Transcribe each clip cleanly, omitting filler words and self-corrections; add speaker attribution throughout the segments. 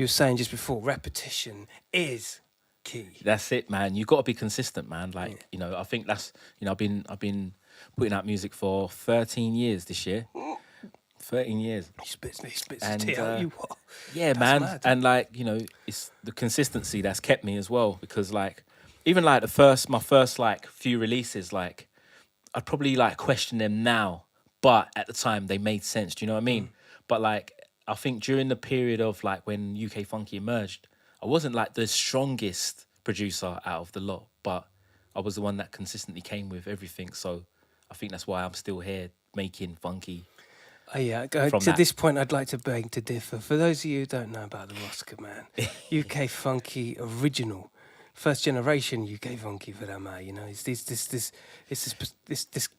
Speaker 1: you were saying just before, repetition is key.
Speaker 2: That's it, man. You got to be consistent, man. Like, you know, I think that's, you know, I've been putting out music for 13 years this year. 13 years.
Speaker 1: He spits
Speaker 2: And,
Speaker 1: tea out you what?
Speaker 2: Yeah,
Speaker 1: That's
Speaker 2: man.
Speaker 1: mad.
Speaker 2: And like, you know, it's the consistency that's kept me as well, because like, even like my first like few releases, like I'd probably like question them now, but at the time they made sense. Do you know what I mean? But like, I think during the period of like when UK Funky emerged, I wasn't like the strongest producer out of the lot, but I was the one that consistently came with everything. So I think that's why I'm still here making funky.
Speaker 1: To this point, I'd like to beg to differ. For those of you who don't know about the Roska, man, UK Funky original, first generation UK Funky for that matter. You know, it's this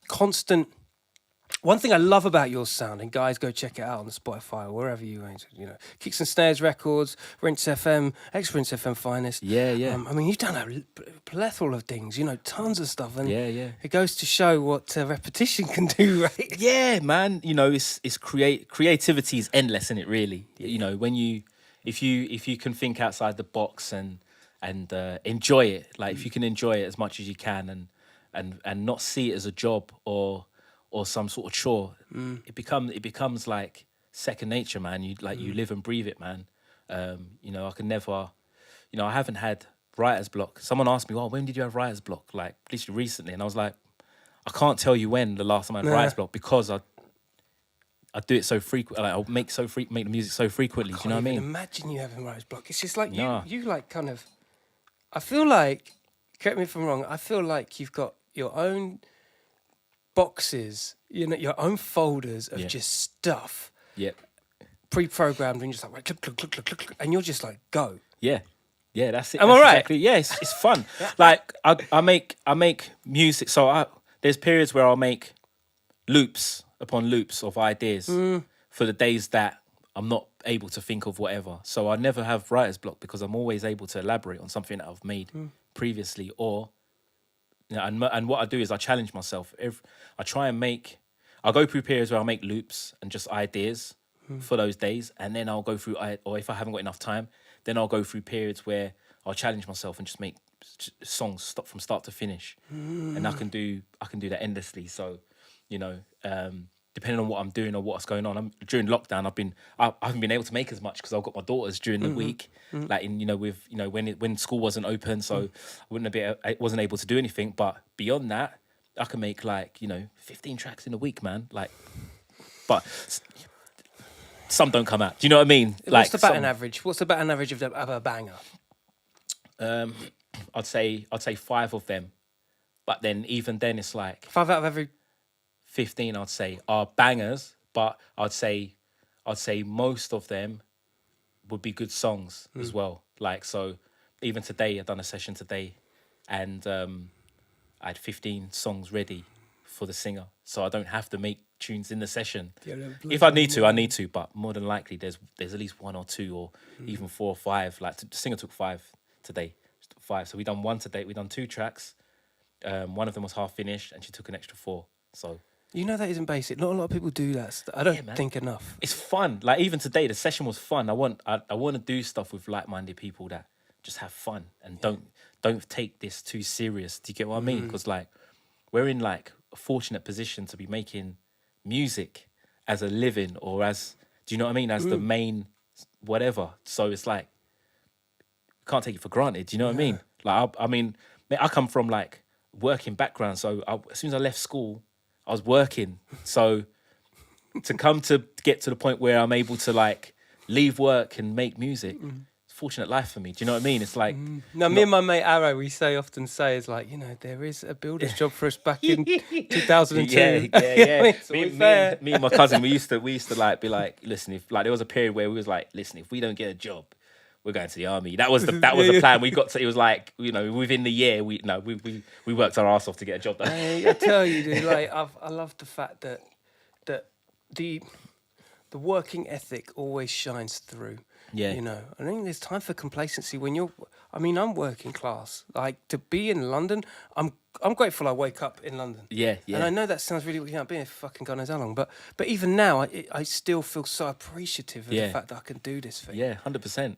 Speaker 1: constant. One thing I love about your sound, and guys, go check it out on the Spotify or wherever you ain't. You know, Kicks and Snares Records, Rinse FM, ex-Rinse FM Finest.
Speaker 2: Yeah.
Speaker 1: I mean, you've done a plethora of things. You know, tons of stuff. And
Speaker 2: Yeah.
Speaker 1: it goes to show what repetition can do, right?
Speaker 2: Yeah, man. You know, it's creativity is endless, isn't it? Really, you know, when if you can think outside the box and enjoy it, like if you can enjoy it as much as you can, and not see it as a job or some sort of chore, it becomes like second nature, man. You live and breathe it, man. You know, I can never, you know, I haven't had writer's block. Someone asked me, "Well, when did you have writer's block?" Like literally recently, and I was like, I can't tell you when the last time I had writer's block, because I do it so frequently. Like, I make the music so frequently. Do you know what I mean?
Speaker 1: Imagine you having writer's block. It's just like you like kind of. I feel like, correct me if I'm wrong, I feel like you've got your own boxes, you know, your own folders of just stuff.
Speaker 2: Yeah.
Speaker 1: Pre-programmed, and you're just like, click, and you're just like, go.
Speaker 2: Yeah, that's it.
Speaker 1: Am I right?
Speaker 2: Exactly. Yeah, it's fun. Like I make music. So there's periods where I'll make loops upon loops of ideas for the days that I'm not able to think of whatever. So I never have writer's block, because I'm always able to elaborate on something that I've made previously, or. Yeah, and what I do is I challenge myself. I'll go through periods where I'll make loops and just ideas for those days, and then I'll go through, or if I haven't got enough time, then I'll go through periods where I'll challenge myself and just make songs from start to finish, and I can do that endlessly. So, you know, depending on what I'm doing or what's going on, during lockdown, I haven't been able to make as much because I've got my daughters during the week, like when school wasn't open, so I wasn't able to do anything. But beyond that, I can make 15 tracks in a week, man. But some don't come out. Do you know what I mean?
Speaker 1: What's the batting average? What's the batting average of a banger?
Speaker 2: I'd say 5 of them, but then even then it's like
Speaker 1: 5 out of every
Speaker 2: 15, I'd say, are bangers, but I'd say most of them would be good songs as well. Like, so even today, I've done a session today, and I had 15 songs ready for the singer, so I don't have to make tunes in the session. If I need to, but more than likely there's at least 1 or 2 or even 4 or 5. Like, the singer took 5 today, 5. So we done 1 today. We done 2 tracks. One of them was half finished, and she took an extra 4. So.
Speaker 1: You know, that isn't basic. Not a lot of people do that. I don't think enough.
Speaker 2: It's fun. Like, even today, the session was fun. I want to do stuff with like-minded people that just have fun and don't take this too serious. Do you get what I mean? Because like, we're in like a fortunate position to be making music as a living, or as, do you know what I mean? As the main whatever. So it's like, can't take it for granted. Do you know what I mean? Like, I come from like working background. So as soon as I left school, I was working. So to come to get to the point where I'm able to like leave work and make music, it's a fortunate life for me. Do you know what I mean? It's like...
Speaker 1: Now, me and my mate Arrow, we often say, is like, you know, there is a builder's job for us back in 2002.
Speaker 2: Yeah. Me and my cousin, we used to like be like, listen, if like there was a period where we was like, listen, if we don't get a job, we're going to the army. That was the plan. We got to, it was like, you know, within the year, we worked our ass off to get a job done.
Speaker 1: I tell you, dude, like, I love the fact that the working ethic always shines through.
Speaker 2: Yeah.
Speaker 1: You know, I think there's time for complacency when I'm working class. Like, to be in London, I'm grateful I wake up in London.
Speaker 2: Yeah.
Speaker 1: And I know that sounds really, I've been here for fucking God knows how long, but even now, I still feel so appreciative of the fact that I can do this thing.
Speaker 2: Yeah, 100%.